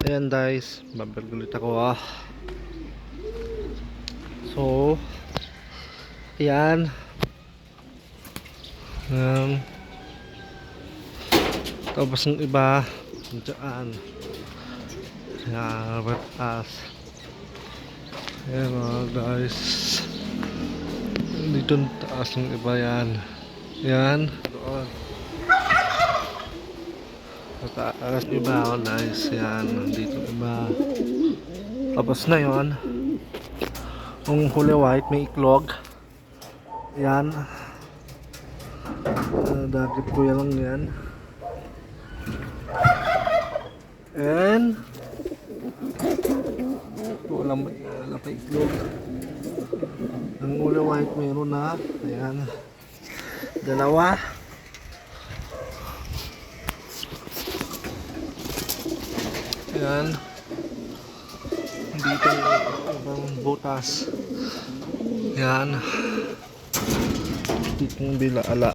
Ayan guys, babalik ulit ako So, ayan. Tapos ng iba dyan. Ayan, batas. Ayan guys. Dito ang taas ng iba yan. Ayan, doon. Taas iba guys. Ayan, dito iba. Tapos na yon. Yung huli white may iklog. Yan. Dagit ko yan lang yan. And wala pa iklog. Ang huli white mayroon na. Ayan. Dalawa. Ayan. Dito ibang butas. Yan. Dito yung bilaala.